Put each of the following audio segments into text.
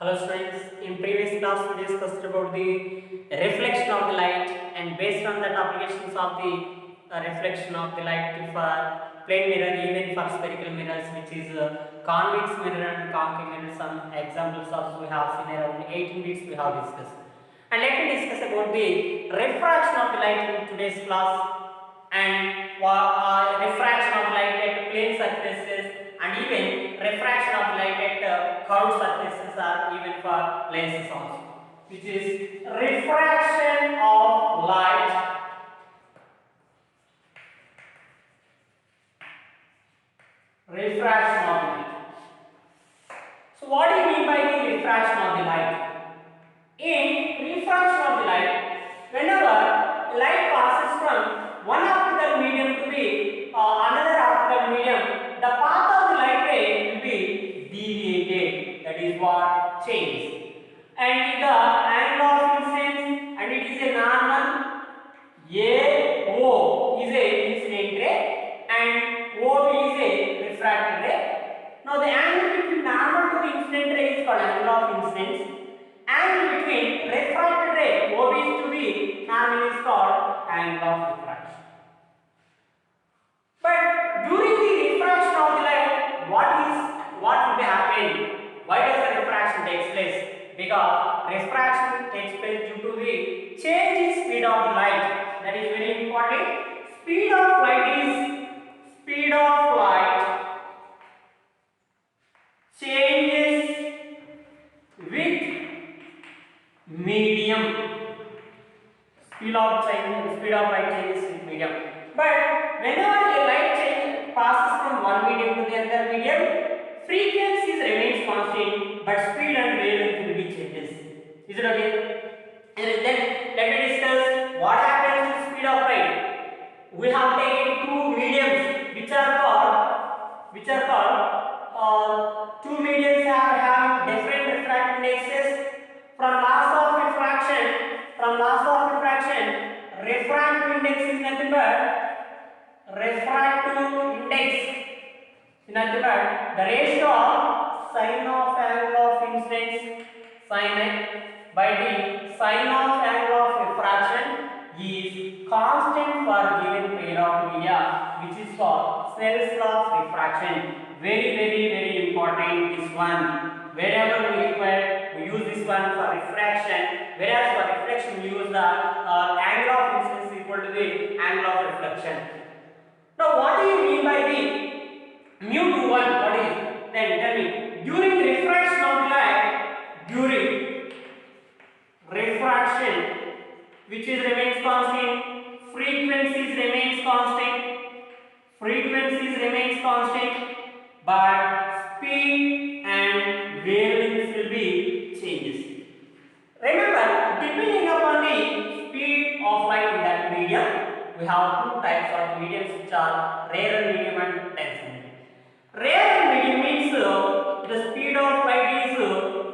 Hello students, in previous class we discussed about the reflection of the light, and based on that applications of the reflection of the light for plane mirror, even for spherical mirrors, which is convex mirror and concave mirror. Some examples also we have seen around 18 bits we have discussed. And let me discuss about the refraction of the light in today's class, and refraction of light at plane surfaces, and even refraction of light at curved surfaces or even for lenses also, which is refraction of light. Refraction of light. So what do you mean by the refraction of the light? In refraction of the light, whenever light passes from one optical medium to the another optical medium, the path of the light ray will be deviated. That is what changes. And the angle of incidence, and it is a normal. AO is a incident ray and OB is a refracted ray. Now the angle between normal to the incident ray is called angle of incidence. Angle between refracted ray OB to the normal is called angle of refraction. But during the refraction of the light, what will be happening? Why does the refraction takes place? Because refraction takes place due to the change in speed of the light. That is very important. Speed of light changes with medium. Speed of light changes with medium. But whenever a light change passes from one medium to the other medium, frequency remains constant, but speed and wavelength will be changes. Is it okay? And then let me discuss what happens to speed of light. We have taken two mediums which are called two mediums have different refractive indexes. From loss of refraction, refractive index is nothing but the ratio of sine of angle of incidence by the sine of angle of refraction is constant for given pair of media, which is called Snell's law of refraction. Very important this one. Wherever we require, we use this one for refraction, whereas for reflection we use the angle of incidence equal to the angle of reflection. Now what do you mean by the mu to 1? What is? Then tell me. During refraction of light, which is remains constant, frequencies remains constant, but speed and wavelength will be changes. Remember, depending upon the speed of light in that medium, we have two types of mediums which are rarer medium and denser medium. Rarer medium means the speed of light is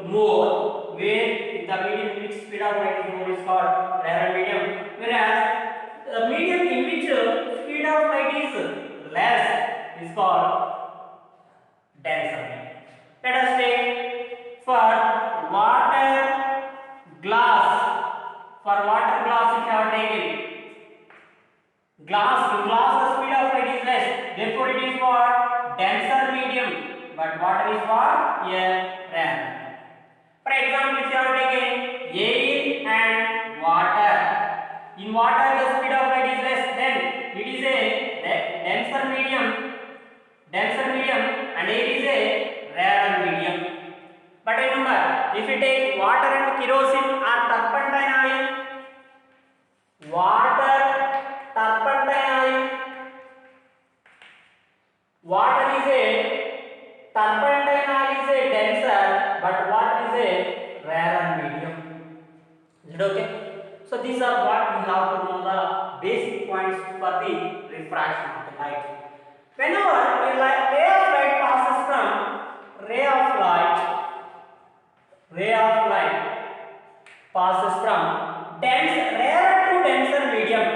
more, where the medium in which speed of light is more is called rarer medium, whereas the medium in which speed of light is less is called denser medium. Let us take for water glass. For water glass, if you have taken glass, in glass the speed of light is less, therefore it is what? Denser medium. But water is what? Rare. For example, if you have taken air and water, in water the speed of light is less, then it is a denser medium, and air is a rarer medium. But remember, if you take water and kerosene or turpentine oil, turpentine oil is a denser, but what is a rarer medium. Is it okay? So these are what we have to know the basic points for the refraction of the light. Whenever a ray of light passes from rarer to denser medium.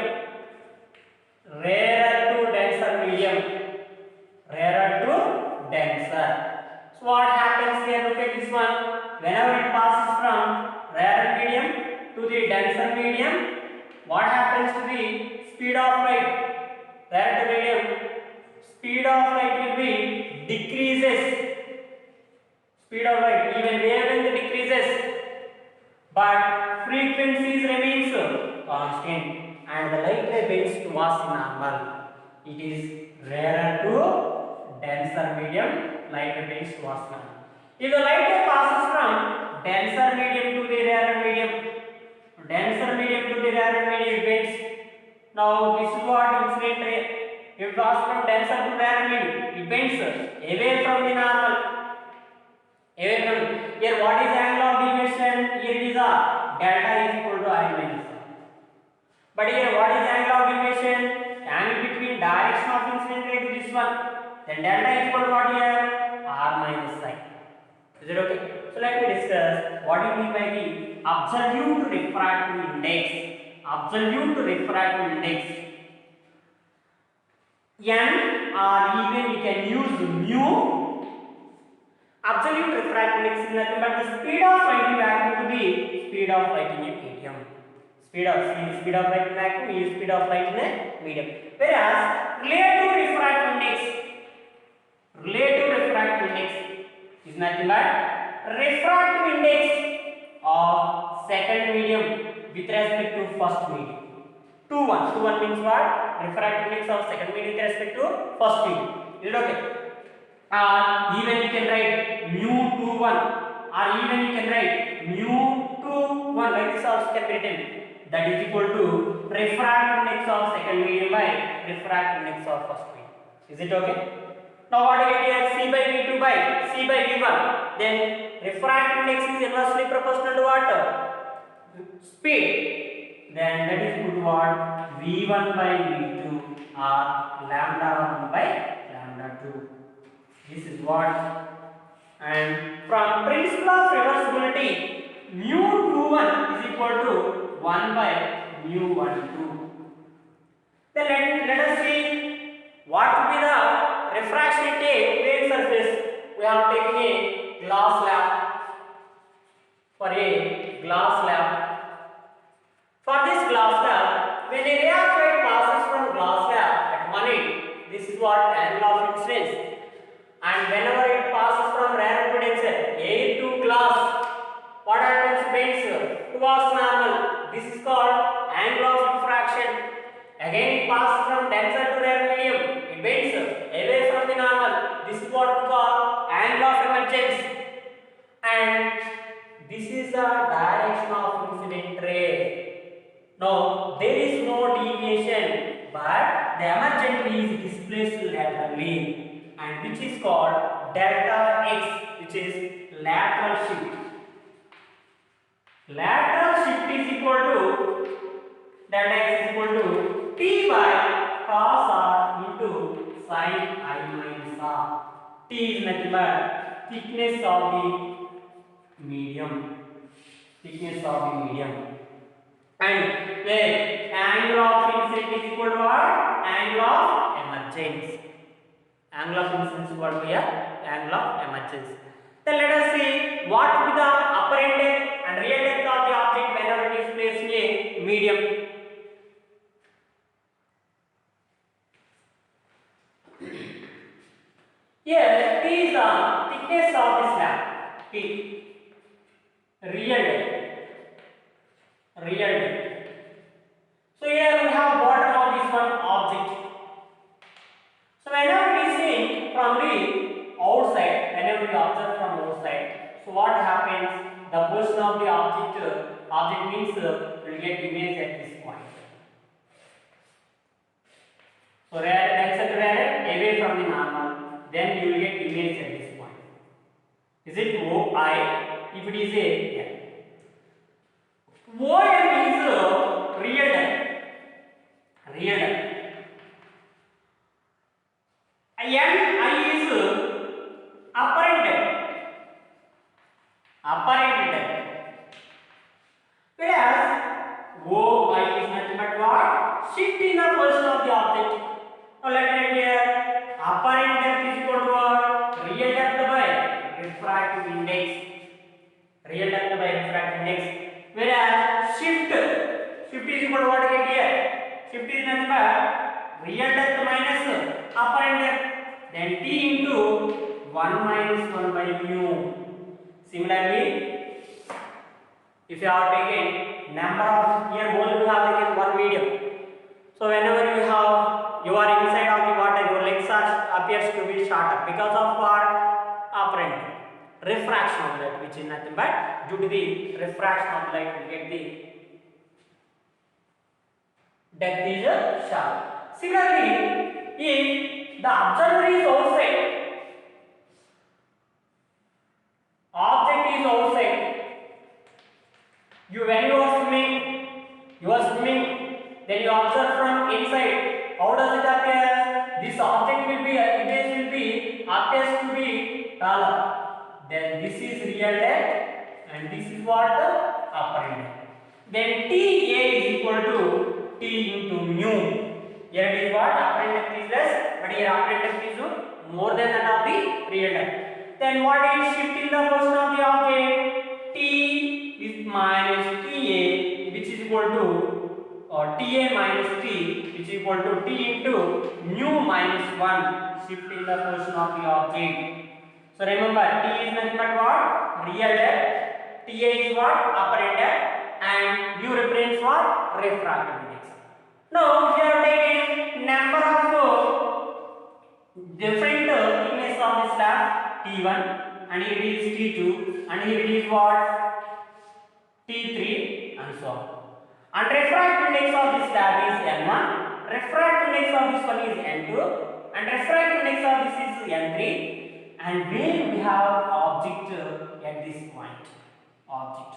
So what happens here? Look at this one. whenever it passes from rarer medium to the denser medium, what happens to the speed of light? Rarer to medium, speed of light will be decreases. Speed of light, even wavelength decreases, but frequencies remains constant, and the light ray bends towards normal. It is rarer to denser medium, light ray bends towards normal. If the light ray passes from denser medium to the rarer medium, denser medium to the rarer medium, it bends. Now this is what incident ray. If it passes from denser to rarer medium, it bends away from the normal. Away from here, what is the angle of deviation? Here it is a delta is equal to I minus r. But here, what is the angle of deviation? Angle between direction of incident ray to this one. Then delta is equal to what here? R minus I. Is it okay? So let me discuss what do you mean by the absolute refractive index. Absolute refractive index. N or even we can use mu. Absolute refractive index is nothing but the speed of light in vacuum to the speed of light in a medium. Speed of light in vacuum is speed of light in a medium. Whereas relative refractive index is nothing but refractive index of second medium with respect to first medium. 2:1 means what? Refractive index of second medium with respect to first medium. Is it okay? Even you can write mu 2:1, or even you can write mu 2:1, like this also can be written. That is equal to refractive index of second medium by refractive index of first medium. Is it okay? Now what do you get here? C by V2 by C by V1. Then refractive index is inversely proportional to what? Speed. Then that is equal to what? V1 by V2 or lambda 1 by lambda 2. This is what. And from principle of reversibility, mu 2:1 is equal to 1 by mu 1:2. Then let us see what will be the refraction at a plane surface. We have taken a glass slab. For a glass slab, for this glass slab, when a ray of light passes from glass slab at one end, this is what angle of incidence. And whenever it passes from rarer to denser, air to glass, what happens? Bends towards normal. This is called angle of refraction. Again it passes from denser to rarer medium, it bends away from the normal. This is what we call angle of emergence. And this is the direction of incident ray. Now there is no deviation, but the emergent ray is displaced laterally, and which is called delta x, which is lateral shift. Lateral shift is equal to delta x is equal to t by cos r into sin I minus r. T is nothing but thickness of the medium. And where angle of incidence is equal to what? Angle of emergence. Angle of incidence is equal to angle of emergence. Then let us see what will be the apparent depth and real depth of the object whenever it is placed in a medium. Here T is the thickness of the slab. T. Real depth. So here we have bottom of this one object. So whenever we see from the outside, whenever we observe from outside, so what happens? The position of the object means will get image at this point. So denser to rarer, away from the normal, then you will get image at this point. Is it OI? If it is a OM is real depth. NI is apparent depth. Whereas OI is nothing but what? Shift in the position of the object. Now let me write here. Apparent depth is equal to what? Real depth by refractive index. is equal to what get here? Shift is nothing but real depth minus apparent depth. Then t into 1 minus 1 by mu. Similarly, if you have taken number of here whole you have taken one medium. So whenever you are inside of the water, your legs appears to be shorter because of what? Apparent refraction of light, which is nothing but due to the refraction of light we get the depth is shallow. Similarly, if the observer is outside, object is outside, when you are swimming, then you observe from inside. How does it appear? This object will be appears to be taller. Then this is real depth and this is what? Apparent depth. Then TA is equal to T into mu. Here it is what? Apparent depth is less, but here apparent depth is more than that of the real depth. Then what is shifting the position of the object? T is minus TA, which is equal to TA minus T, which is equal to T into mu minus 1, shifting the position of the object. So remember, T is nothing but what? Real depth. TA is what? Apparent depth, and mu represents what? Refractive index. Now we have taken number of different thickness of the slab T1, and here it is T2, and here it is what? T3, and so on. And refractive index of this slab is N1, refractive index of this one is N2, and refractive index of this is N3, and where we have object at this point. Object.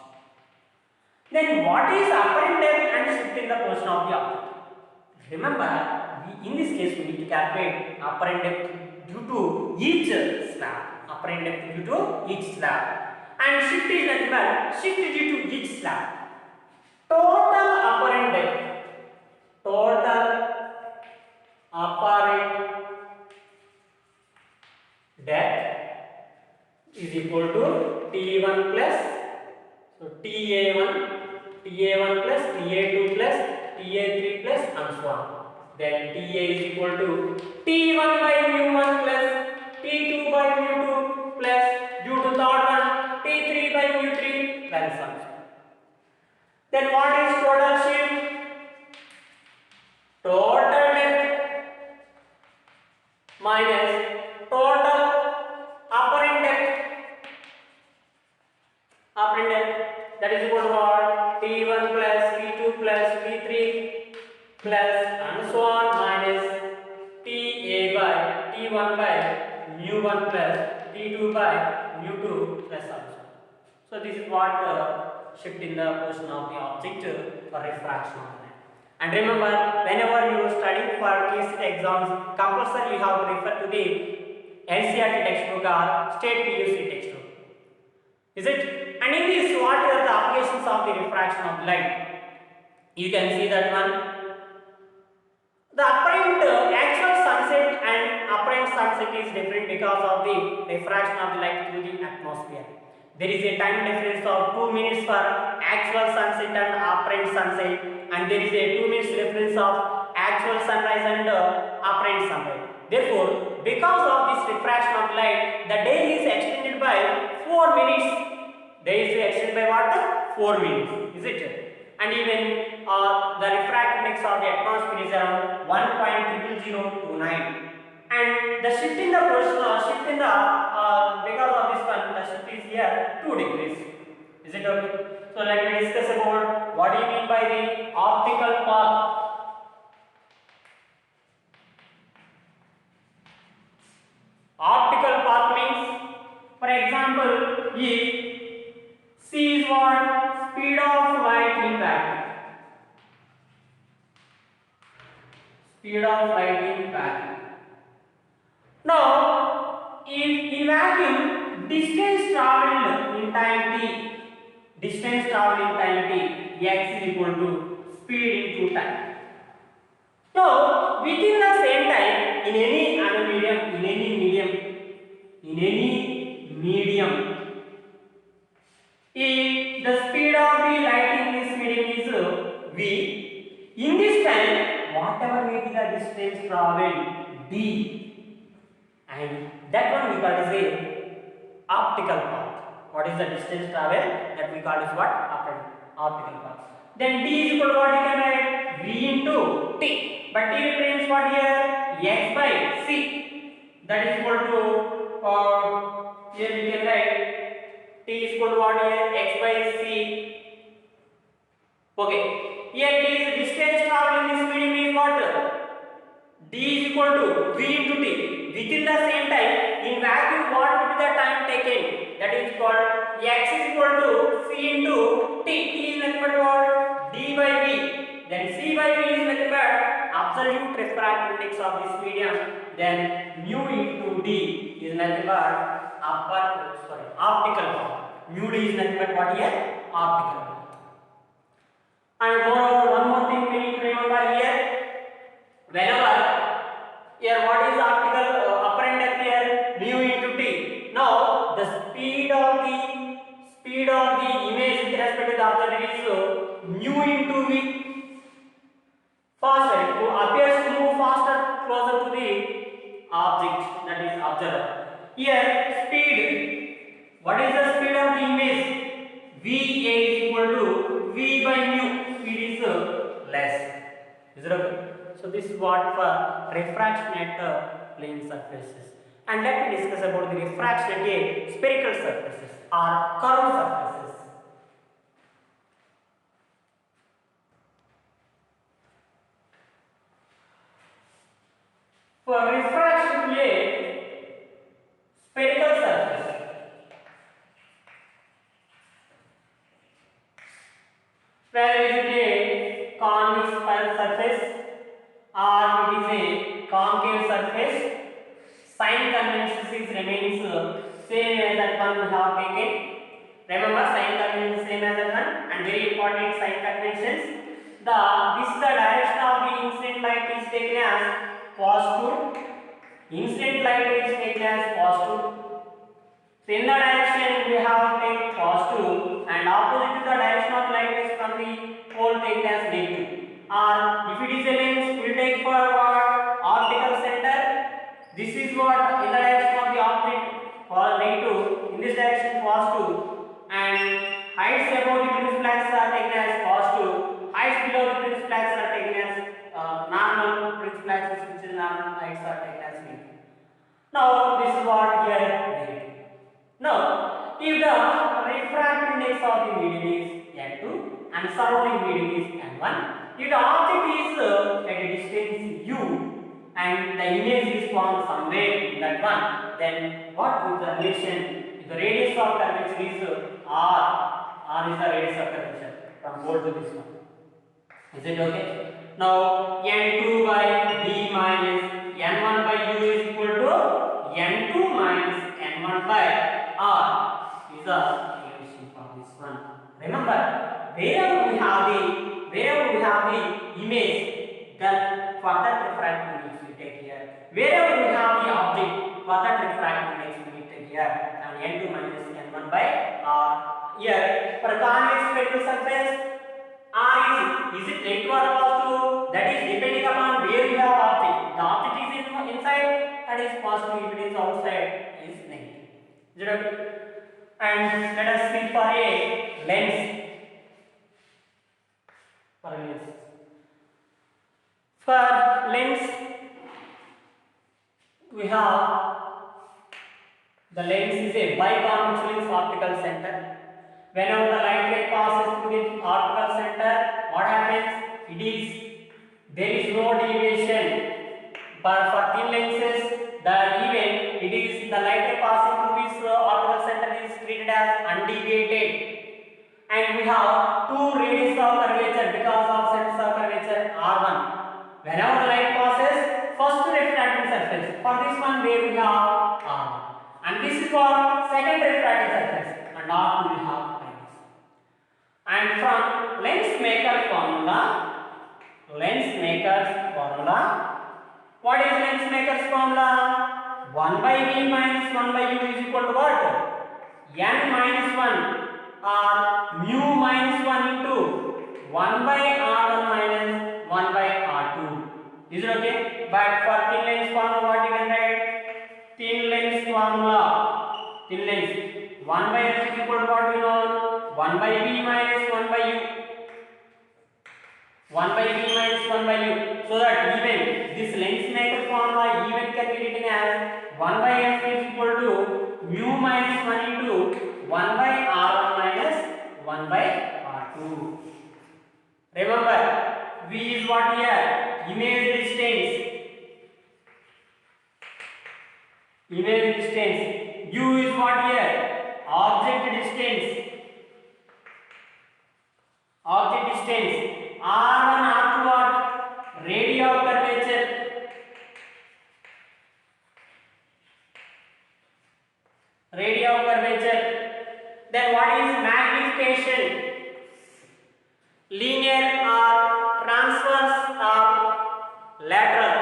Then what is apparent depth and shift in the position of the object? Remember, in this case we need to calculate apparent depth due to each slab. Apparent depth due to each slab. And shift is nothing but shift due to each slab. Total apparent depth. Total apparent depth is equal to T1 plus TA1 plus TA2 plus TA3 plus and so on. Then TA is equal to T1 by mu1 plus T2 by mu2 plus due to third one T3 by mu3 plus so on. Then what is total shift? Total depth minus total apparent depth. Apparent depth, that is equal to what? T1 plus T2 plus T3 plus and so on minus TA by T1 by mu1 plus T2 by mu2 plus also. So this is what shift in the position of the object for refraction of light. And remember, whenever you study for KCET exams, compulsory you have to refer to the NCERT textbook or state PUC textbook. Is it? And in this, what are the applications of the refraction of light? You can see that one. The apparent actual sunset and apparent sunset is different because of the refraction of the light through the atmosphere. There is a time difference of 2 minutes for actual sunset and apparent sunset, and there is a 2 minutes difference of actual sunrise and apparent sunrise. Therefore, because of this refraction of light, the day is extended by 4 minutes. Day is extended by what? 4 minutes. Is it? And even the refractive index of the atmosphere is around 1.00029. And the shift in the position, because of this one, the shift is here 2 degrees. Is it okay? So let me discuss about what do you mean by the optical path. Optical path means, for example, if C is what? Speed of light in vacuum. Speed of light in vacuum. Now, if in vacuum, distance traveled in time t, x is equal to speed into time. Now, within the same time, in any medium, if the speed of the light in this medium is v, whatever may be the distance traveled d, and that one we call as a optical path. What is the distance traveled? That we call as what? Optical path. Then d is equal to what you can write? V into t. But t represents what here? X by c. That is equal to here we can write t is equal to what here? X by c. Okay. Here t is the distance traveled in this medium is what? D is equal to V into T. Within the same time, in vacuum, what will be the time taken? That is called X is equal to C into T. T is nothing but what? D by V. Then C by V is nothing but absolute refractive index of this medium. Then mu into D is nothing but optical power. Mu D is nothing but what here? Optical power. And moreover, one more thing we need to remember here. Whenever here what is optical apparent depth here? Mu into T. Now the speed of the image with respect to the object is mu into V. Faster, it appears to move faster closer to the object, that is observer. Here speed. What is the speed of the image? Va is equal to V by mu. Speed is less. Is it okay? So this is what for refraction at plane surfaces. And let me discuss about the refraction at spherical surfaces or curved surfaces. For refraction at spherical surface, where is it a convex surface or it is a concave surface, sign convention remains same as that one we have taken. Remember, sign convention same as that one, and very important sign conventions. This is the direction of the incident light is taken as positive. Incident light is taken as positive. So in the direction we have taken positive, and opposite to the direction of light is from the pole taken as negative. Or if it is a lens, we will take for what? Optical center. This is what in the direction of the object for negative, in this direction positive, and heights above the Green's flags are taken as positive, heights below the Green's flags are taken as normal. Green's flags which is normal, heights are taken as negative. Now this is what here negative. Now if the refractive index of the medium is N2 and surrounding medium is N1, if the object is at a distance u and the image is formed somewhere in that one, then what is the relation? If the radius of curvature is r is the radius of curvature from pole to this one. Is it okay? Now n2 by b minus n1 by u is equal to n2 minus n1 by r is the equation for this one. Remember, wherever we have the image, then for that refractive index we take here. Wherever we have the object, for that refractive index we take here, and n2 minus n1 by r. Here for convex spherical surface, r is it negative or positive? That is depending upon where you have object. The object is inside, that is positive. If it is outside, it is negative. Is it okay? And let us see for a lens. For lens, we have the lens is a biconvex lens optical center. Whenever the light ray passes through the optical center, what happens? There is no deviation. But for thin lenses, the light ray passing through this optical center is treated as undeviated. And we have two radius of curvature because of center of curvature R1. Whenever the light passes, first refracting surface. For this one, where we have R1. And this is for second refracting surface. And R2 we have like this. And from lens maker's formula, what is lens maker's formula? 1 by v minus 1 by u is equal to what? N minus 1 or mu minus 1 into 1 by r1 minus 1 by r2. Is it okay? But for thin lines formula, what you can write? Thin lines formula. Thin lines. 1 by f is equal to what we know? 1 by v minus 1 by u. 1 by v minus 1 by u. So that even this length maker formula even can be written as 1 by f is equal to mu minus 1 into 1 by r1 minus 1 by r2. Remember, v is what here? Image distance. Image distance. U is what here? Object distance. Object distance. R1, R2 what? Radius of curvature. Radius of curvature. Then what is magnification? Linear or transverse or lateral?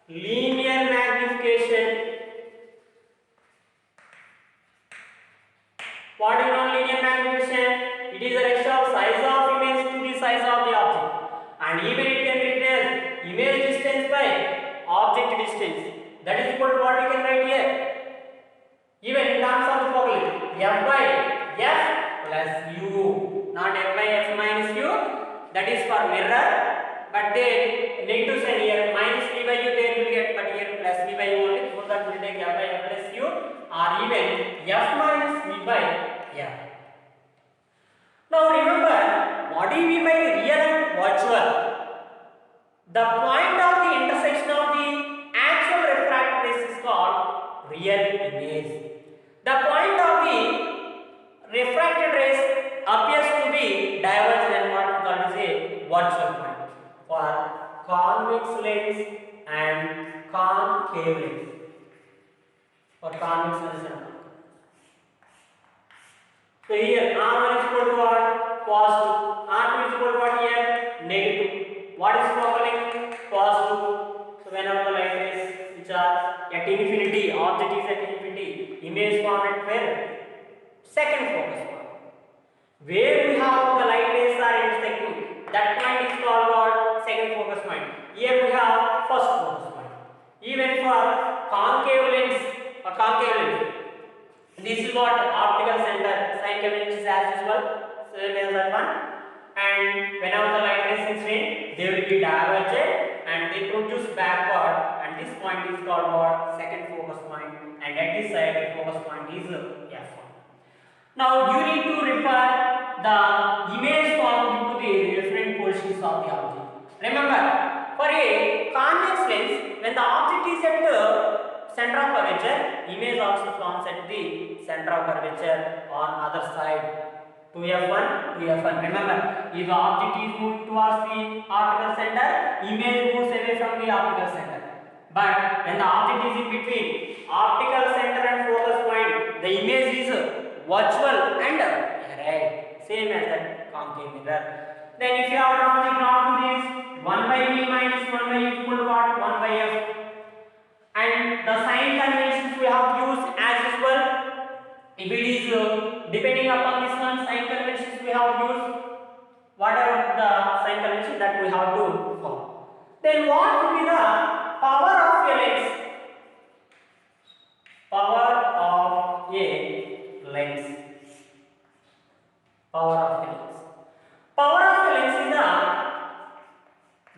Linear magnification. What is non linear magnification? It is the ratio of size of image to the size of the object, and even it can be written as image distance by object distance. That is equal to what we can write here. Even in terms of the focal length, f by f plus u, not f by f minus u. That is for mirror, but then negative sign here minus v by u there will get, but here plus v by u only. So that will take f by f plus u, or even f minus v by f. Now remember, what do you mean by real and virtual? The point of the intersection of the actual refracted rays is called real image. The point of the refracted rays appears to be divergent and what we call as a virtual point for convex lens and concave lens. For convex lens and so here R1 is equal to what? Positive. R2 is equal to what here? Negative. What is focal length? Positive. So whenever the light rays which are at infinity, object is at infinity, image form at where? Second focus point. Where we have the light rays are intersecting, that point is called what? Second focus point. Here we have first focus point. Even for concave lens or concave lens, this is what optical center, sign convention is as usual, same as that one. And whenever the light rays is seen, they will be divergent and they produce backward, and this point is called what? Second focus point, and at this side the focus point is f1. Now you need to refer the image formed to the different positions of the object. Remember, for a convex lens, when the object is at the center of curvature, image also forms at the center of curvature on other side. 2f1, 2f1. Remember, if the object is moving towards the optical center, image moves away from the optical center. But when the object is in between optical center and focus point, the image is virtual and right, same as that concave mirror. Then if you have drawn the graph to this, 1 by v minus 1 by u equal to what? 1 by f. And the sign conventions we have used as usual. If it is depending upon this one, sign conventions we have used, whatever the sign convention that we have to follow. Then what will be the power of a lens? Power of a lens. Power of a lens. Power of a lens is the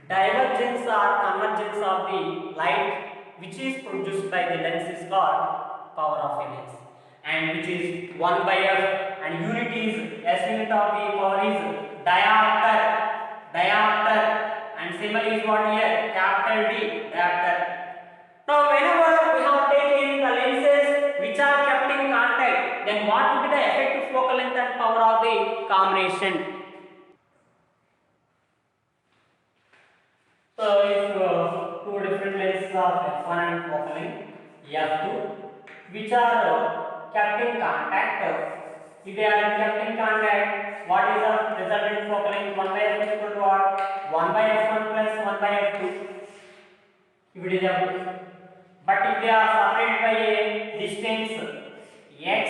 divergence or convergence of the light which is produced by the lens is called power of a lens, and which is 1 by f, and unit is unit of the power is diopter, diopter, and symbol is what here? Capital D, diopter. Now whenever we have taken the lenses which are kept in contact, then what will be the effective focal length and power of the combination? So if two different lenses are f1 and focal length f2, which are kept in contact, if they are kept in contact, what is the resultant focal length? 1 by f is equal to what? 1 by f1 plus 1 by f2. If it is f2. But if they are separated by a distance x,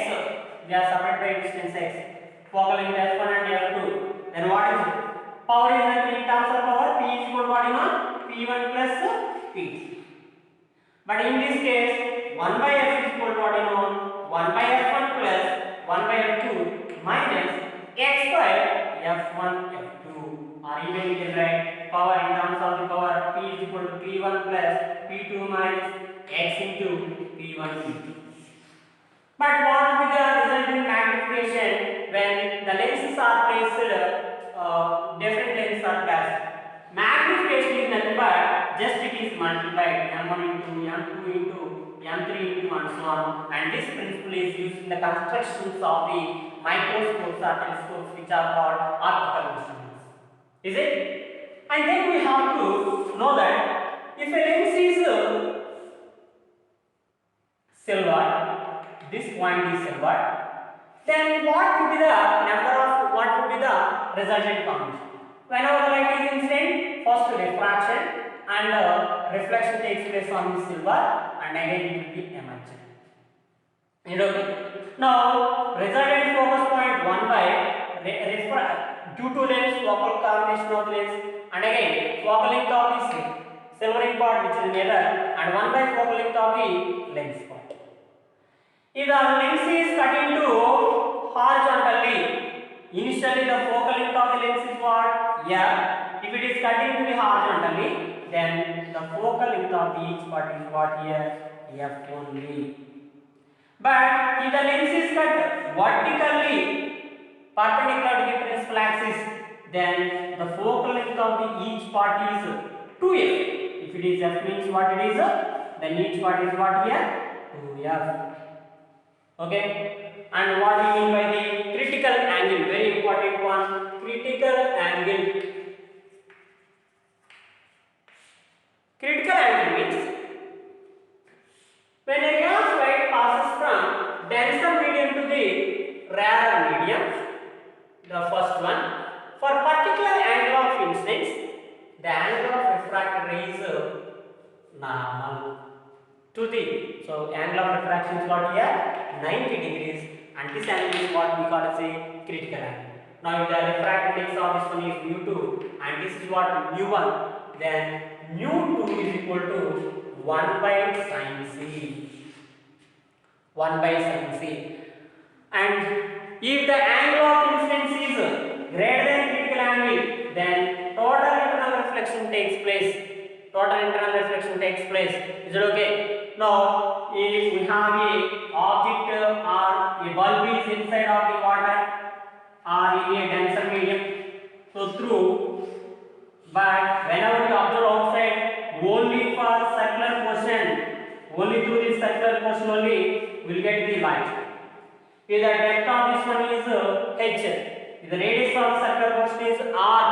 they are separated by a distance x, focal length f1 and f2, then what is it? Power is nothing in terms of power, P is equal to what, you know? P1 plus P2. But in this case, 1 by f is equal to what you know, 1 by f1 plus 1 by f2 minus x by f1 f2. Or even we can write power in terms of the power, p is equal to p1 plus p2 minus x into p1 p2. But what will be the resultant magnification when the lenses are placed, different lenses are placed? Magnification is nothing but just it is multiplied m1 into m2 into m3 into and so on, and this principle is used in the constructions of the microscopes or telescopes which are called optical instruments. Is it? And then we have to know that if a lens is silver, this point is silver, then what would be the what would be the resultant combination? Whenever the light is incident, first refraction and reflection takes place on the silver, and again it will be emergent. Okay? Now, resultant focus point 1 by due to lens focal combination of lens, and again focal length of the silvering part which is mirror, and 1 by focal length of the lens part. If the lens is cut into horizontally, initially the focal length of the lens is what? Yeah. If it is cut into the horizontally, then the focal length of each part is what here? F only. But if the lens is cut vertically, perpendicular to the principal axis, then the focal length of the each part is 2f. If it is f means what it is? Then each part is what here? 2f. Okay. And what do you mean by the critical angle? Very important one. Critical angle. Critical angle means when a ray of light passes from denser medium to the rarer medium, the first one, for particular angle of incidence, the angle of refracted ray is normal to the, so angle of refraction is what here? 90 degrees, and this angle is what we call as a critical angle. Now if the refractive index of this one is mu2 and this is what mu1, then mu2 is equal to 1 by sin c. 1 by sin c. And if the angle of incidence is greater than critical angle, then total internal reflection takes place. Total internal reflection takes place. Is it okay? Now, if we have a object or a bulb is inside of the water or in a denser medium, so through, but whenever we observe outside, only for circular portion, only through this circular portion only we will get the light. If the depth of this one is h, if the radius of the circular portion is r,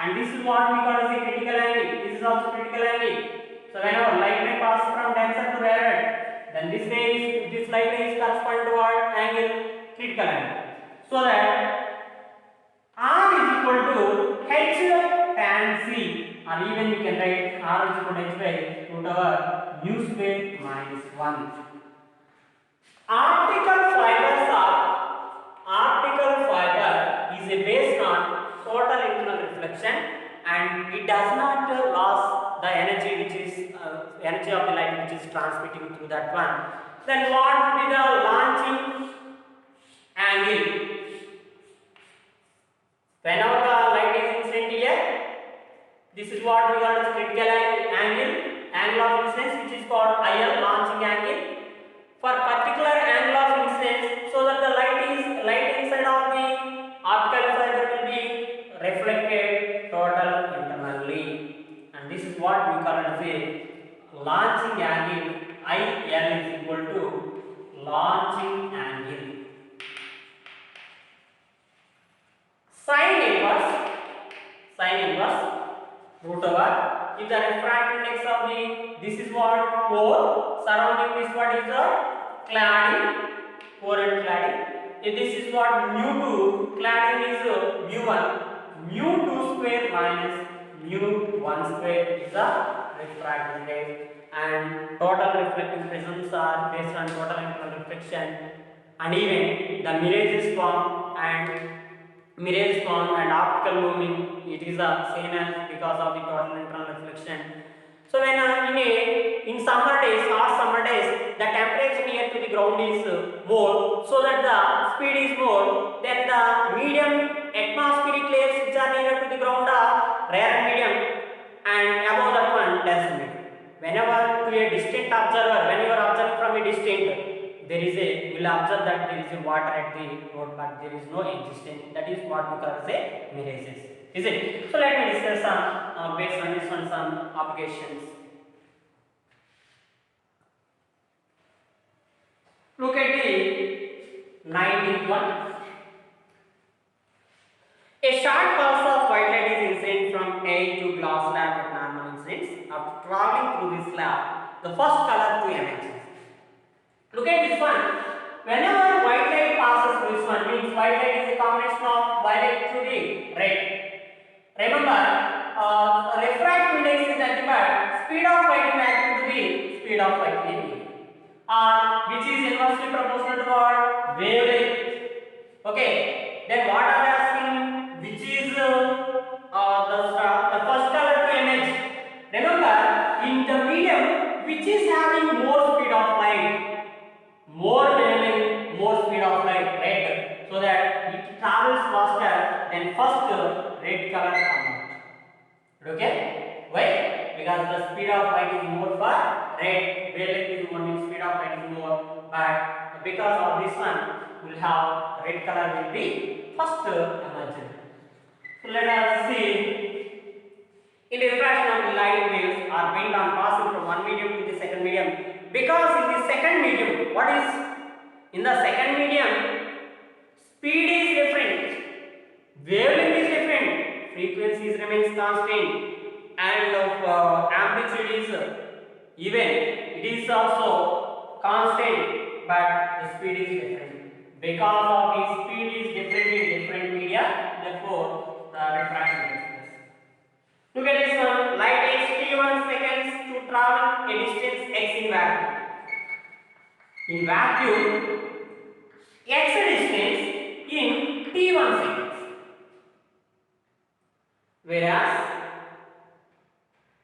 and this is what we call as a critical angle. This is also critical angle. So whenever light ray passes from denser to rarer, then this light ray is correspond to what angle? Critical angle. So that r is equal to h tan c, or even we can write r is equal to h by root over mu square minus 1. Optical fiber is based on total internal reflection, and it does not lose the energy which is energy of the light which is transmitting through that one. Then what will be the launching angle? Whenever the light is incident here, this is what we call as critical angle of incidence, which is called IL, launching angle. For particular angle of incidence, so that the light inside of the optical fiber will be reflected total internally, and this is what we call as a launching angle. IL is equal to launching angle. Sin inverse root over, if the refractive index of the, this is what core, surrounding this what is the cladding, core and cladding. If this is what mu2, cladding is mu1, mu2 square minus mu1 square is the refractive index, and total reflecting prisms are based on total internal reflection, and even the mirage form and optical looming, it is the same as because of the total internal reflection. reflection. So when in summer days, hot summer days, the temperature near to the ground is more, so that the speed is more. Then the medium atmospheric layers which are near to the ground are rare and medium, and above that one dense and medium. Whenever to a distant observer, when you are observing from a distant, there is a, you will observe that there is a water at the road, but there is no existence. That is what we call as a mirages, is it? So let me discuss some based on this one some applications. Look at the 19th one. A short pulse of white light is incident from air to glass slab at normal incidence. After traveling through this slab, the first color to emerge. Look at this one. Whenever white light passes through this one, means white light is a combination of violet to the red. Remember, refractive index is nothing but speed of light reacting to the speed of light in medium, which is inversely proportional to what? Wavelength. Okay. Then what are they asking? Which is the first color to emerge? Remember, in the medium, which is having more speed of light? More wavelength, more speed of light, red, so that it travels faster than first red color come out. Okay? Why? Because the speed of light is more for red, wavelength is more, means speed of light is more, but because of this one, we'll have red color will be first emergent. So let us see. In the refraction of light waves are bent on passing from one medium to the second medium. Because in the second medium, what is in the second medium? Speed is different, wavelength is different, frequencies remains constant, and amplitude is even. It is also constant, but the speed is different. Because of the speed is different in different media, therefore the refraction takes place. Look at this one. Light takes t1 seconds to travel a distance x in vacuum. In vacuum, x distance in t1 seconds. Whereas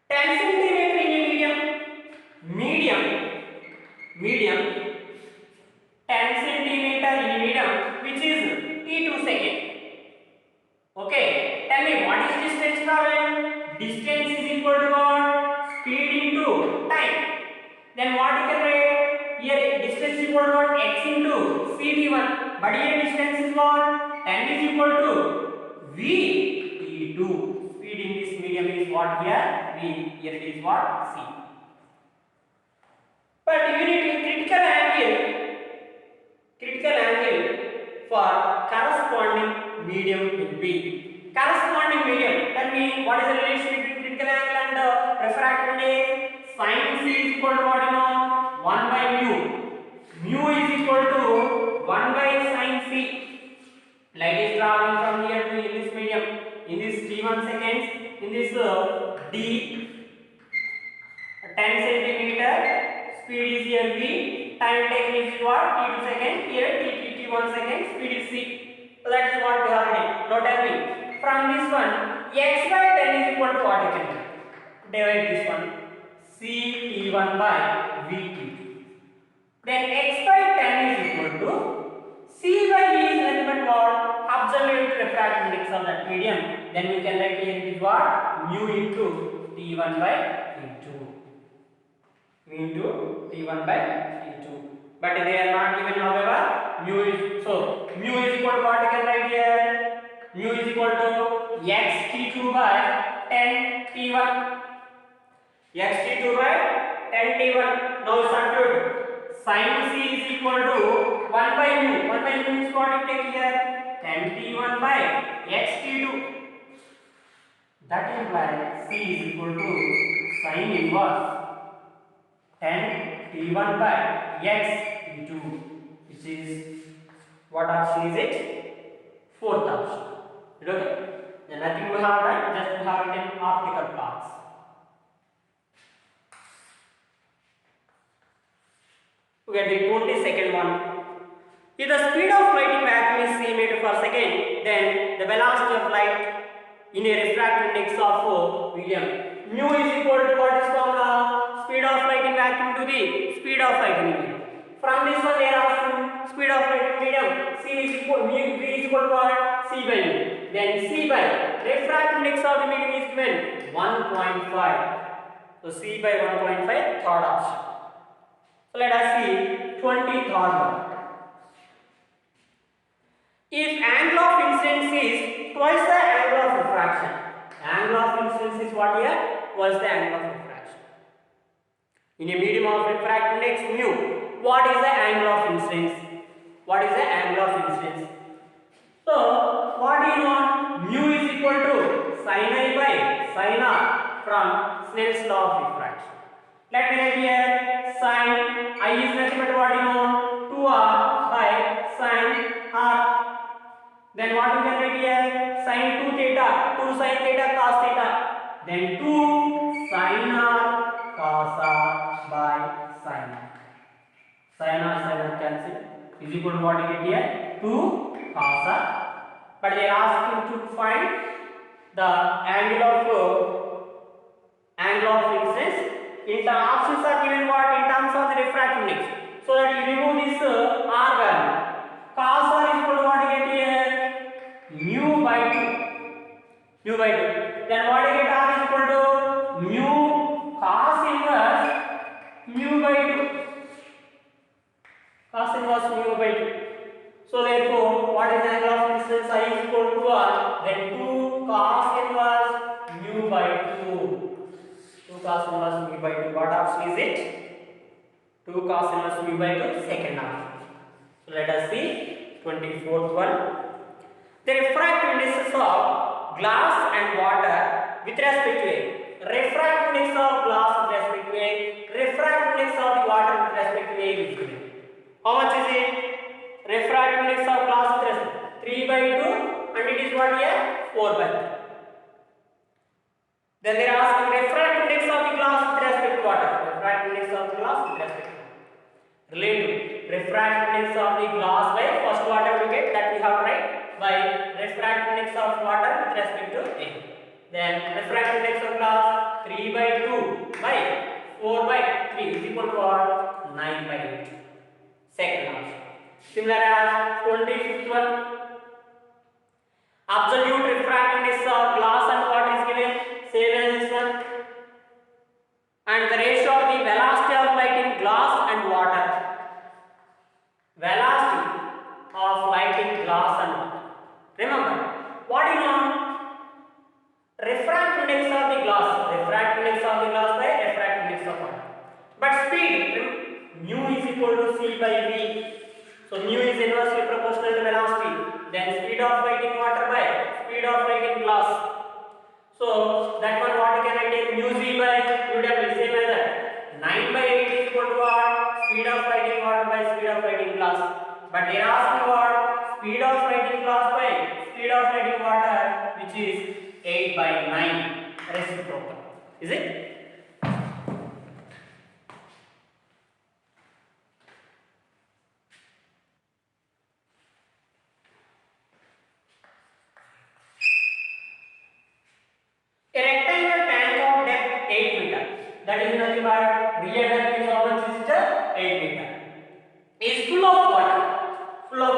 10 centimeter in a medium 10 centimeter in a medium, which is t2 second. Okay, tell me what is distance traveled? Distance is equal to what? Speed into time. Then what you can write? Here distance is equal to what? X into ct1. But here distance is what? 10 is equal to v t2. Speed in this medium is what here? V. Here it is what? C. But unit critical angle for corresponding medium will be. Corresponding medium. Tell me what is the relation between critical angle and refractive index? Sin c is equal to what you know? 1 by mu. Mu is equal to 1 by sin c. Light is traveling from here to in this medium. In this t1 seconds, in this d 10 centimeter, speed is here v. Time taken is what? t2 second. Here t1 second. Speed is c. So that is what we have written. Now tell me. From this one, x by 10 is equal to what you can do? Divide this one. C t1 by vt. Then x by 10 is equal to c by v is nothing but what? Absolute refractive index of that medium. Then we can write here it is what? Mu into t1 by t2. Mu into t1 by t2. But they are not given, however. Mu is equal to what you can write here? Mu is equal to x t2 by 10 t1. X t2 by 10 t1. Now substitute. Sin c is equal to 1 by mu. 1 by mu is what you take here? 10 t1 by x t2. That implies c is equal to sin inverse 10 t1 by x t2, which is what option is it? Fourth option. Okay? Then nothing we have done, just we have written optical paths. We get the 22nd one. If the speed of light in vacuum is c meter per second, then the velocity of light in a refractive index of medium. mu is equal to what is formula? Speed of light in vacuum to the speed of light in medium. From this one they are asking speed of light in medium. C is equal mu V is equal to what? C by mu. Then C by refractive index of the medium is given 1.5. So C by 1.5, third option. So let us see 23rd one. If angle of incidence is twice the angle of refraction, angle of incidence is what here? Twice the angle of refraction. In a medium of refractive index mu, what is the angle of incidence? What is the angle of incidence? So, what do you know? Mu is equal to sin I by sin r from Snell's law of refraction. Let me write here sin I is nothing but what do you know? 2r by sin r. Then what we can write here? Sin 2 theta, 2 sin theta cos theta. Then 2 sin r cos r by sin r. Sin r cancel is equal to what you get here? 2 cos r. But they are asking to find the angle of incidence. In the options are given what? In terms of the refractive index. So that you remove this r value. Cos r is equal to what you get here? Mu by 2. Then what you get r is equal to mu cos inverse mu by 2. Cos inverse mu by 2. So therefore, what is the angle of incidence? I is equal to r. Then 2 cos inverse mu by 2. 2 cos inverse mu by 2. What option is it? 2 cos inverse mu by 2. Second option. So let us see 24th one. The refractive indices of glass and water with respect to A. Refractive index of glass with respect to A. Refractive index of the water with respect to A is given. How much is it? Refractive index of glass with respect 3 by 2 and it is what here? 4 by 3. Then they are asking refractive index of the glass with respect to water. Refractive index of the glass with respect to water. Related refractive index of the glass by first water we get that we have to write by refractive index of water with respect to A. Then refractive index of glass 3 by 2 by 4 by 3 is equal to what? 9 by 8. Second option. Similar as 25th one. Absolute refractive index of glass and water is given. Same as this one. And the ratio of the velocity of light in glass and water. Velocity of light in glass and water. Remember, what do you know? Refractive index of the glass. Refractive index of the glass by refractive index of water. But speed, mu is equal to C by V. So mu is inversely proportional to velocity. Then speed of light in water by speed of light in glass. So that one what you can write is mu Z by mu W, same as that. 9 by 8 is equal to what? Speed of light in water by speed of light in glass. But they are asking what? Speed of light in glass by speed of light in water, which is 8 by 9 reciprocal. Is it? A rectangular tank of depth 8 meter, that is nothing but real depth is how much is 8 meter, is full of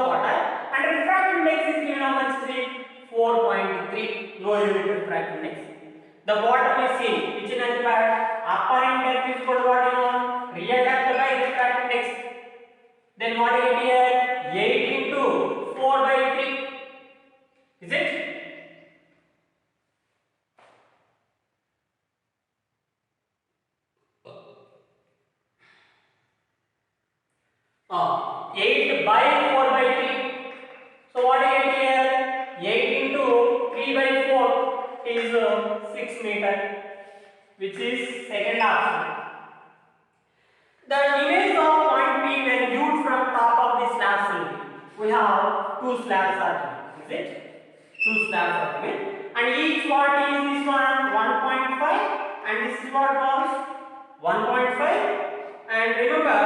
water, and refractive index is given how much is it? 4.3, no unit refractive index. The bottom is seen, which is nothing but apparent depth is equal to what you know? Real depth by refractive index. Then what you get here? 8 into 4 by 3. Is it? 8 by 4 by 3. So what do you get here? 8 into 3 by 4 is 6 meter, which is second option. The image of point P when viewed from top of the slab ceiling. We have two slabs are given. Is it? Two slabs are given. And each part is this one 1.5 and this is what was 1.5. And remember,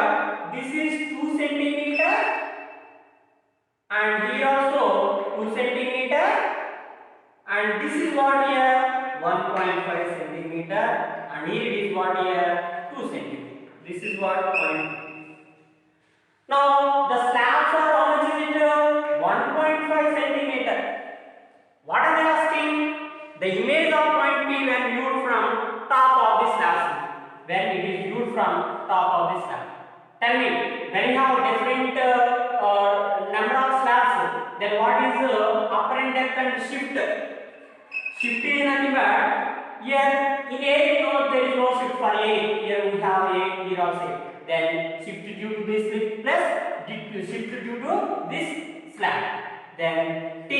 this is 2 centimeter and here also 2 centimeter and this is what here 1.5 centimeter. centimeter, and here it is what here 2 centimeter. This is what point. Now the slabs are how much is it? 1.5 centimeter. What are they asking? The image of point P when viewed from top of the slab. When it is viewed from top of the slab. Tell me, when you have different number of slabs, then what is apparent depth and shift? Shift is nothing but here in A you know there is no shift for A. Here we have A, here also A. Then shift due to this plus shift due to this slab. Then T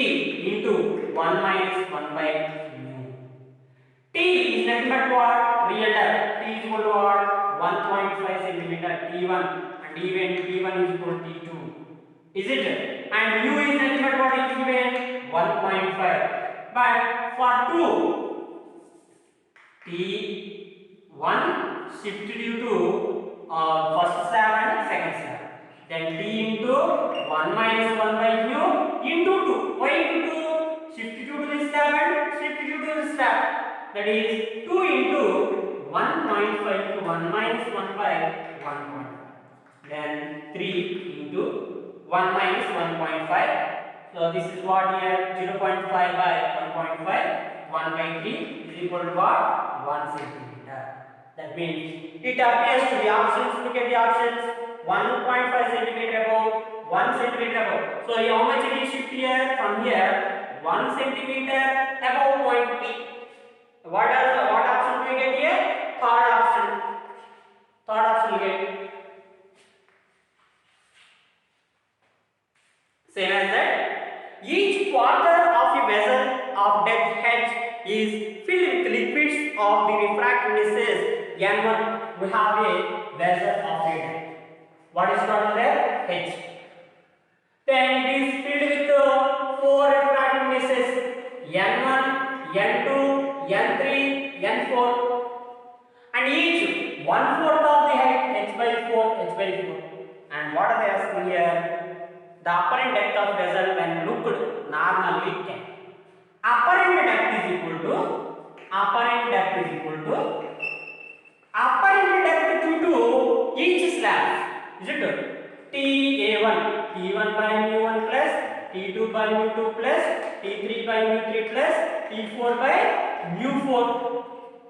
into 1 minus 1 by mu. T is nothing but what? Real term. T is equal to what? 1.5 centimeter T1 and even T1 is equal to T2. Is it? And mu is nothing but what is given? 1.5. But for 2, T1 shift due to first slab and second slab. Then T into 1 minus 1 by mu into 2. Why into 2? Shift due to this slab and shift due to this slab. That is 2 into 1.5 to 1 minus 1 by 1.5. Then 3 into 1 minus 1.5. So this is what here 0.5 by 1.5. 1 by 3 is equal to what? 1 centimeter. That means it appears to the options. Look at the options. 1.5 centimeter above, 1 centimeter above. So how much it is shift here? From here 1 centimeter above point P. What option do we get here? Third option. Third option we get. Same as that. Each quarter of a vessel of depth h is filled with liquids of the refractiveness N1. We have a vessel of a depth. What is called there? H. Then it is filled with 4 refractivenesses N1, N2, N3, N4, and each 1/4 of the height h by 4, h by 4. And what are they asking here? The apparent depth of vessel when looked normally can. Apparent depth is equal to apparent depth due to each slab. Is it TA1 T1 by mu1 plus T2 by mu2 plus T3 by mu3 plus T4 by mu4.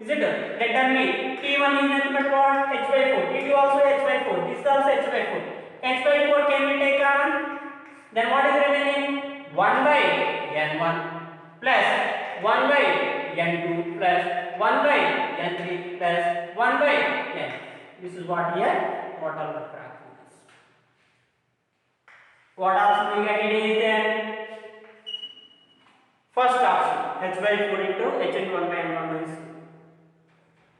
Is it? Let tell me T1 is nothing but what? H by 4. T2 also H by 4. This is also H by 4. H by 4 can be taken. Then what is remaining? 1 by N1 plus 1 by N2 plus 1 by N3 plus 1 by N. This is what here total refractiveness. What option we get? It is then first option h by 4 into h into 1 by n1 minus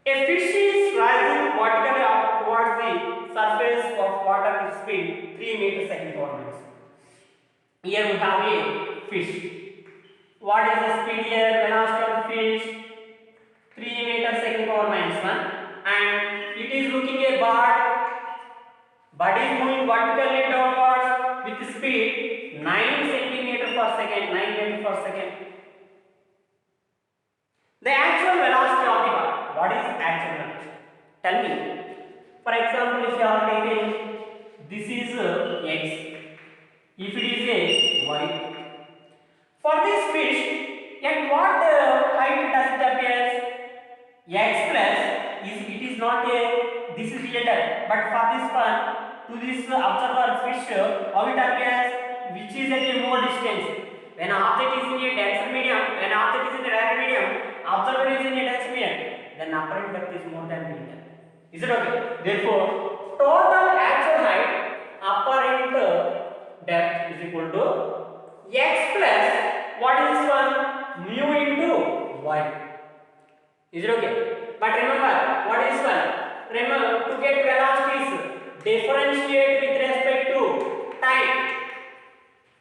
2. A fish is rising vertically up towards the surface of water with speed 3 meters second per minute. Here we have a fish. What is the speed here? Velocity of the fish 3 meters second per minus 1, and it is looking a bird. Bird is moving vertically downwards with speed 9 centimeter per second. 9 meter per second. The actual velocity of the bird. What is actual velocity? Tell me. For example, if you are taking this is x. If it is a y, for this fish, at what height does it appear? X plus it is not a this is letter, but for this one to this observer fish, how it appears, which is at a more distance. When object is in a denser medium, when object is in a rarer medium, observer is in a denser medium, then apparent depth is more than meter. Is it okay? Therefore, total actual height apparent depth is equal to x plus what is this one? Mu into y. Is it okay? But remember, what is this one? Remember, to get velocities, differentiate with respect to time.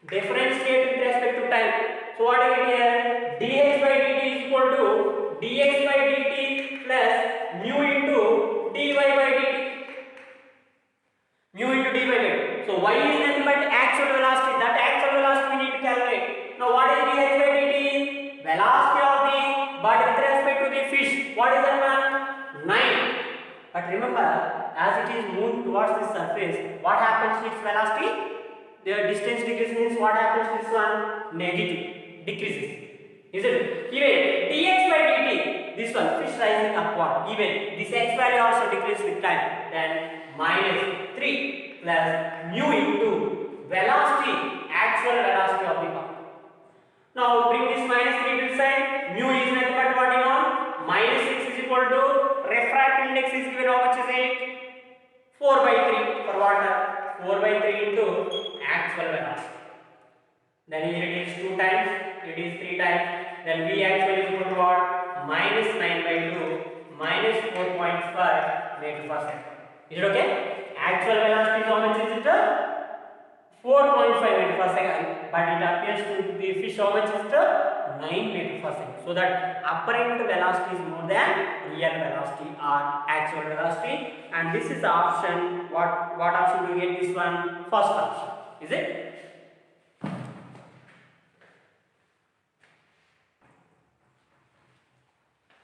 Differentiate with respect to time. So what is it here? dh by dt is equal to dx by dt plus mu into dy by dt. Mu into dy by dt. So y is nothing but actual velocity. That actual velocity we need to calculate. Now what is dh by dt? Velocity of the bird with respect to the fish. What is that? remember, as it is moving towards the surface, what happens to its velocity? The distance decreases means what happens to this one? Negative, decreases. Is it? Even dx by dt, this one, fish rising upward, even this x value also decreases with time. Then minus 3 plus mu into velocity, actual velocity of the particle. Now bring this minus 3 to the side. Mu is nothing but what you know? Minus 6 is equal to refractive index is given how much is it? 4 by 3 for water. 4 by 3 into actual velocity. Then here it is 2 times, it is 3 times. Then V actual is equal to what? Minus 9 by 2 minus 4.5 meter per second. Is it okay? Actual velocity is how much is it? 4.5 meter per second, but it appears to the fish how much is it? 9 meter per second. So that apparent velocity is more than real velocity or actual velocity. And this is the option. What option do you get? This one, first option. Is it?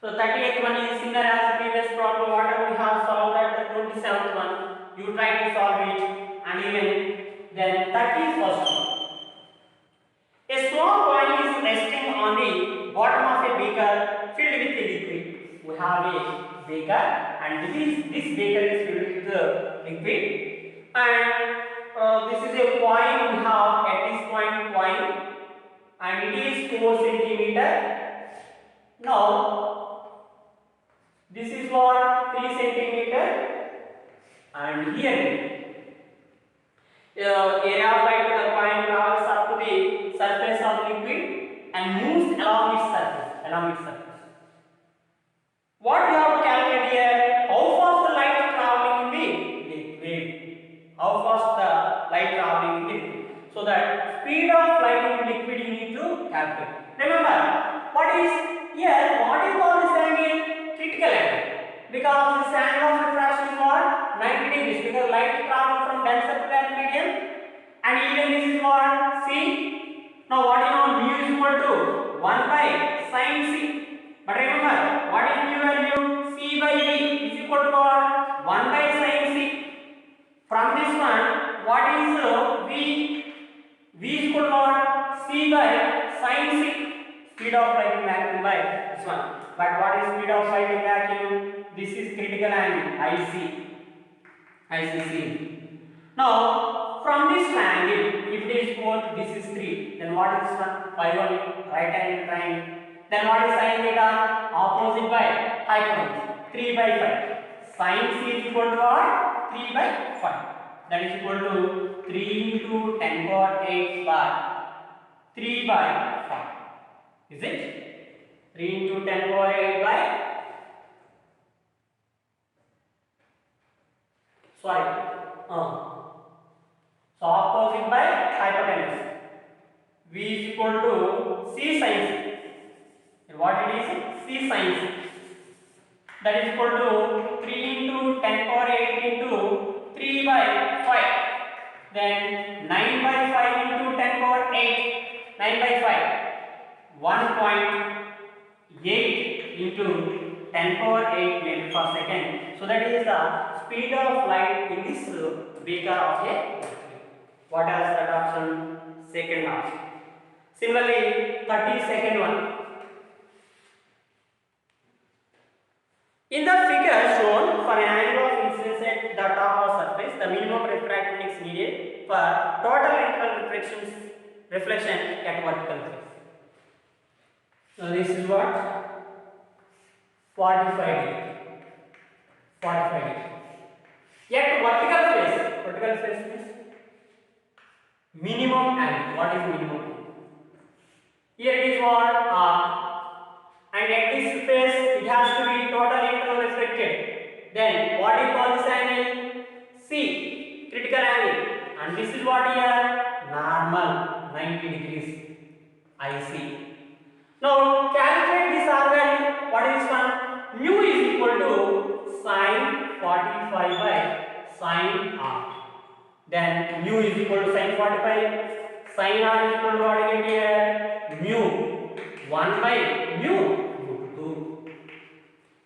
So 38th one is similar as the previous problem. Whatever we have solved at the 27th one, you try to solve it, and even then 31st one. A small coin is resting on the bottom of a beaker filled with a liquid. We have a beaker, and this beaker is filled with the liquid, and this is a coin we have at this point coin, and it is 4 centimeter. Now this is what 3 centimeter, and here area of light of the coin travels up to the surface of liquid and moves along its surface. What we have to calculate here? How fast the light is traveling in the liquid? How fast the light traveling in the liquid? So that speed of light in liquid you need to calculate. Remember, what is here? What is called this angle? Critical angle. Because this angle of refraction is what? 90 degrees. Because light is traveling from denser to thin medium, and even this is what? C. Now what you know? Mu is equal to 1 by sin C. But remember, what is mu value? C by V is equal to what? 1 by sin C. From this one, what is V? V is equal to what? C by sin C. Speed of light in vacuum by this one. But what is speed of light in vacuum? This is critical angle, ICC. Now, from this triangle, if it is 4, this is 3. Then what is this one? 5 only, right angle triangle. Then what is sin theta? Opposite by hypotenuse, 3 by 5. Sin C is equal to what? 3 by 5. That is equal to 3 into 10 power 8 by 3 by 5. Is it? 3 into 10 power 8 by, so opposite by hypotenuse. V is equal to C sin C. And what it is? C sin C. That is equal to 3 into 10 power 8 into 3 by 5. Then 9 by 5 into 10 power 8. 9 by 5. 1.8 into 10 power 8 meter per second. So that is the speed of light in this beaker of a liquid. What is that option? Second option. Similarly, 32nd one. In the figure shown, for an angle of incidence at the top of surface, the minimum refractive index needed for total internal reflection at vertical face. So this is what? 45 degree. 45 degree. Yet vertical face means minimum angle. What is minimum angle? Here it is what? And at this face it has to be total internal reflected. Then what is called this angle? C, critical angle. And this is what here? Normal, 90 degrees. IC. Now calculate this R value. What is this one? Mu is equal to sin 45 by sin R. Then mu is equal to sin 45. Sin R is equal to what I get here? Mu 1 by mu root 2.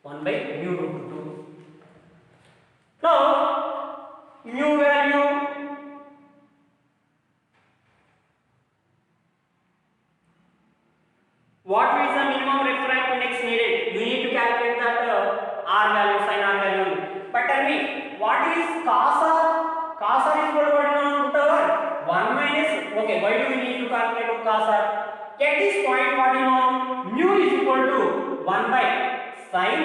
1 by mu root 2. Now mu value, what is the minimum refractive index needed? You need to calculate that R value, sin R value. But tell me, what is cos R? Cos R is equal to what root over 1 minus. Okay, why do we need to calculate cos R? At this point, what you know, mu is equal to 1 by sin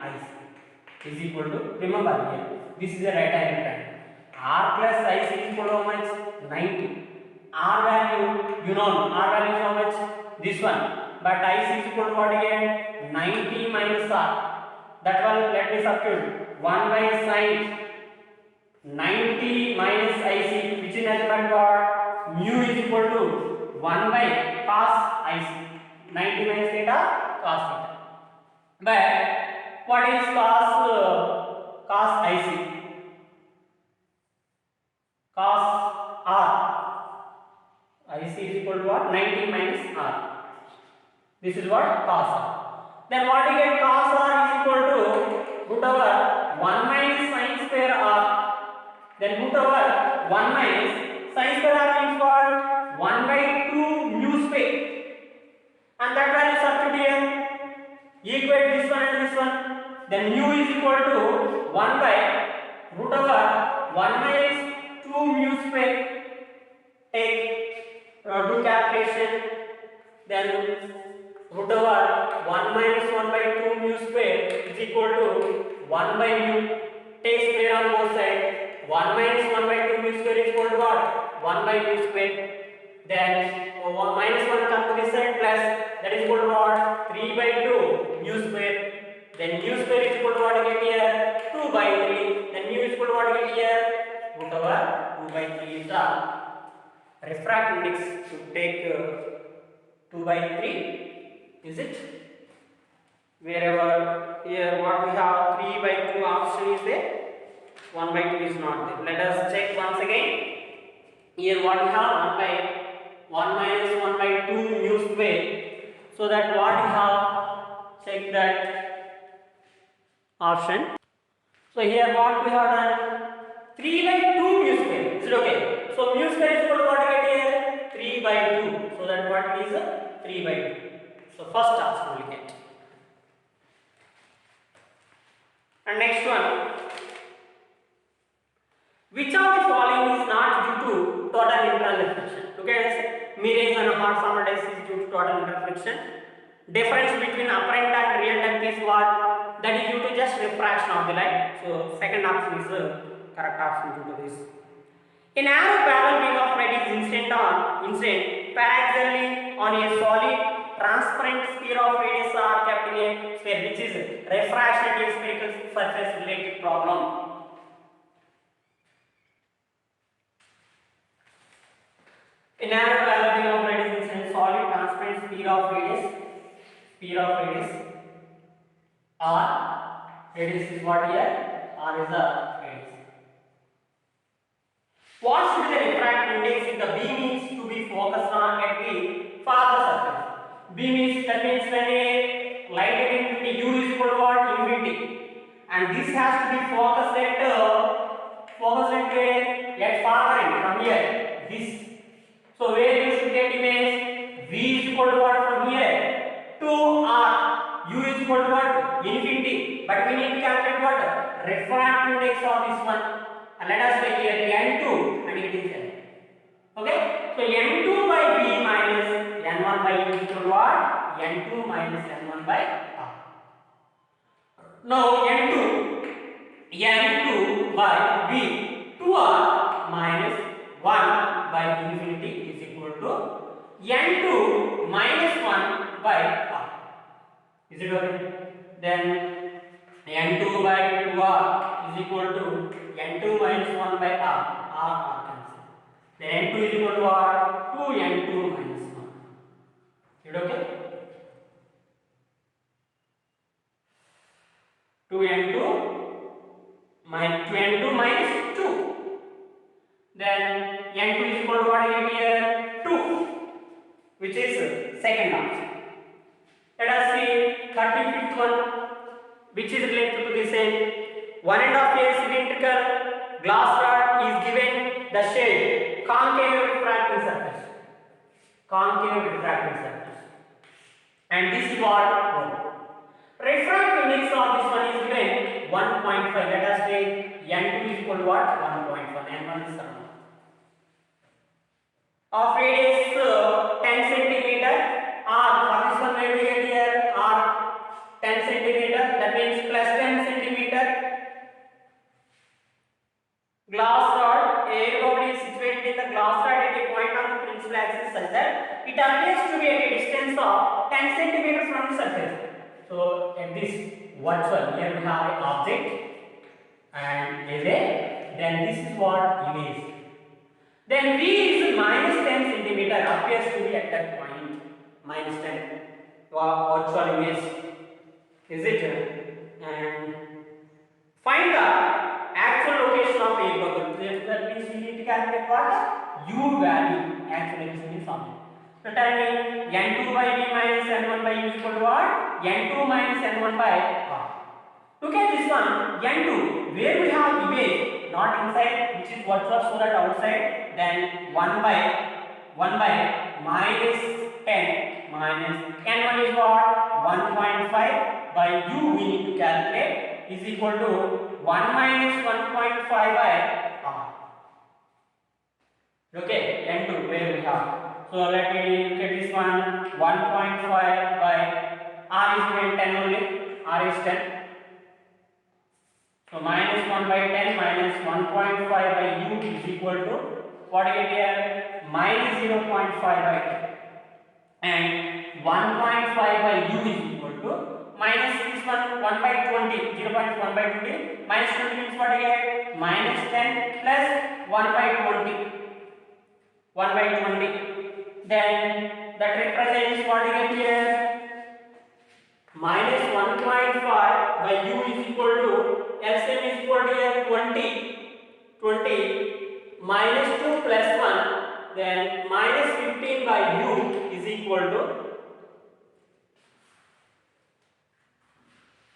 IC is equal to, remember here, this is a right angle triangle. R plus IC is equal to how much? 90. R value, you know, R value is how much? This one. But IC is equal to what again? 90 minus R. That one, let me substitute. 1 by sin 90 minus IC, which is nothing but what? Mu is equal to 1 by cos IC. 90 minus theta, cos theta. But what is cos IC? Cos R. IC is equal to what? 90 minus R. This is what? Cos R. Then what you get? Cos R is equal to root over 1 minus sin square R. Then root over 1 minus sin square R means what? 1 by 2 mu square. And that value substitute here. Equate this one and this one. Then mu is equal to 1 by root over 1 minus 2 mu square. Take do calculation. Then root over 1 minus 1 by 2 mu square is equal to 1 by mu. Take square on both sides. 1 minus 1 by 2 mu square is equal to what? 1 by mu square. Then 1 minus 1 comes to this side plus, that is equal to what? 3 by 2 mu square. Then mu square is equal to what I get here? 2 by 3. Then mu is equal to what I get here? Root over 2 by 3 is the refractive index. To take 2 by 3, is it? Wherever here what we have 3 by 2 option is there, 1 by 2 is not there. Let us check once again. Here what we have 1 by 1 minus 1 by 2 mu square. So that what we have, check that option. So here what we have done, 3 by 2 mu square. Is it okay? So mu square is equal to what I get here? 3 by 2. So that what is 3 by 2. So first option we will get. And next one, which of the following is not due to total internal reflection? Look at this. Mirrors and hot summer days is due to total reflection. Difference between apparent and real depth is what? That is due to just refraction of the light. So second option is the correct option due to this. A narrow parallel beam of light is incident parallelly on a solid transparent sphere of radius r kept in a sphere, which is refraction at a spherical surface related problem. A narrow parallel beam of light is incident solid transparent sphere of radius r. Radius is what here? R is the radius. What should be the refractive index if the beam is to be focused on at the farther surface? Beam is, that means when a light at infinity, u is equal to what? Infinity. And this has to be focused at farther end from here. This. So where you should get image? V is equal to what from here? To R. U is equal to what? Infinity. But we need to calculate what? Refractive index of this one. And let us take here N2 and it is N. Okay? So N2 by V minus N1 by U is equal to what? N2 minus N1 by R. Now N2 by V 2R minus 1 by infinity is equal to N2 minus 1 by R. Is it okay? Then N2 by 2R is equal to N2 minus 1 by R. R cancel. Then N2 is equal to R. 2 N2 minus 1. Is it okay? 2 N2 minus 2. Then N2 is equal to what here? 2. Which is second option. Let us see 35th one, which is related to the same. one end of a cylindrical glass rod is given the shade concave refracting surface. Concave refracting surface. And this is what refractive index of this one is given 1.5. Let us take N2 is equal to what? 1.1. N1 is 7. Of radius 10 centimeter, or for this one we will get here or 10 centimeter, that means plus 10 centimeter. Glass rod, air bubble is situated in the glass rod at a point on the principal axis such that it appears to be at a distance of 10 centimeters from the surface. So at this virtual, here we have an object and a ray, then this is what image. Then V is minus 10 centimeter, appears to be at that point, minus 10, virtual image, is it? And find the actual location of air bubble. That means we need to calculate what? U value, actual means something. So tell me N2 by V minus N1 by U is equal to what? N2 minus N1 by R. Look at this one, N2, where we have image, not inside, which is virtual, so that outside, then 1 by minus 10 minus N1 is what? 1.5 by U we need to calculate is equal to 1 minus 1.5 by R. Okay, N2 where we have. So let me look at this one, 1.5 by R is given 10 only, R is 10. So minus 1 by 10 minus 1.5 by U is equal to what I get here? Minus 0.5 by 10. And 1.5 by U is equal to minus this one 1 by 20, 0.1 by 20, minus 20 means what I get? Minus 10 plus 1 by 20, 1 by 20. Then that represents what I get here? Minus 1.5 by U is equal to LCM is equal to here 20 minus 2 plus 1, then minus 15 by U is equal to,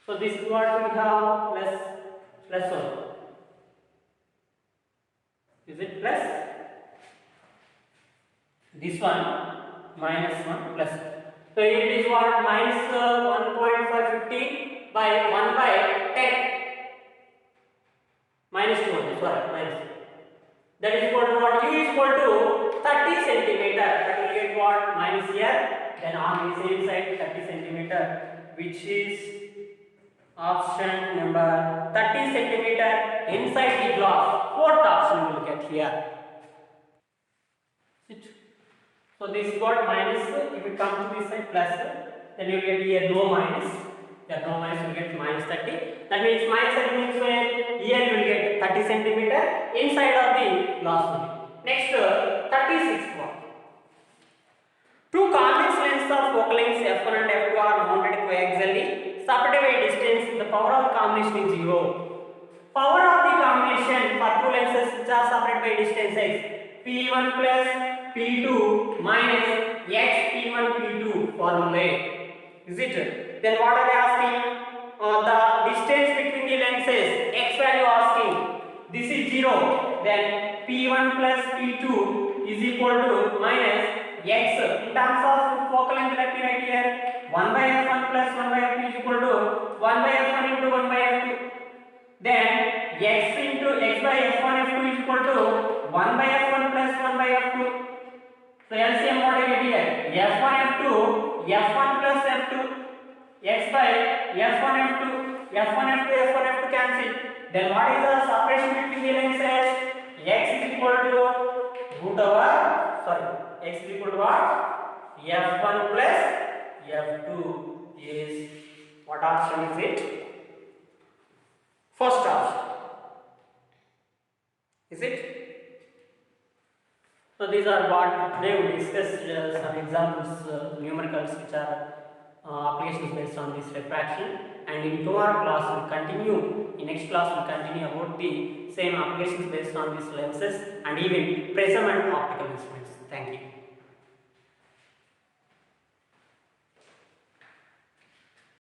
so this is what we have, plus 1. Is it plus? This one minus 1 plus 1. So it is what? Minus 1.515 by 1 by 10. Minus 2 only, sorry, minus 2. That is equal to what? U is equal to 30 centimeter. That will get what? Minus here. Then on the same side 30 centimeter, which is option number 30 centimeter inside the glass. Fourth option we will get here. So this is what minus, if we come to this side plus, then you will get here no minus. There no minus, you will get minus 30. That means minus 30 means when here you will get 30 centimeter inside of the glass body. Next, 36th one. Two convex lenses of focal lengths f1 and f2 are mounted coaxially, separated by a distance. The power of the combination is 0. Power of the combination for two lenses which are separated by a distance is P1 plus P2 minus X P1 P2 formula. Is it? Then what are they asking? The distance between the lenses, X value asking. This is 0. Then P1 plus P2 is equal to minus X. In terms of focal length, let me write here 1 by f1 plus 1 by f2 is equal to 1 by f1 into 1 by f2. Then X into X by f1 f2 is equal to 1 by f1 plus 1 by f2. So LCM what I get here? f1 f2, f1 plus f2, x by f1 f2, f1 f2, f1 f2 cancel. Then what is the separation between the lenses? X is equal to root over, sorry, x is equal to what? f1 plus f2 is, what option is it? First option. Is it? So these are what today we discussed some examples, numericals which are applications based on this refraction, and in tomorrow class we will continue, in next class we will continue about the same applications based on these lenses and even prism and optical instruments. Thank you.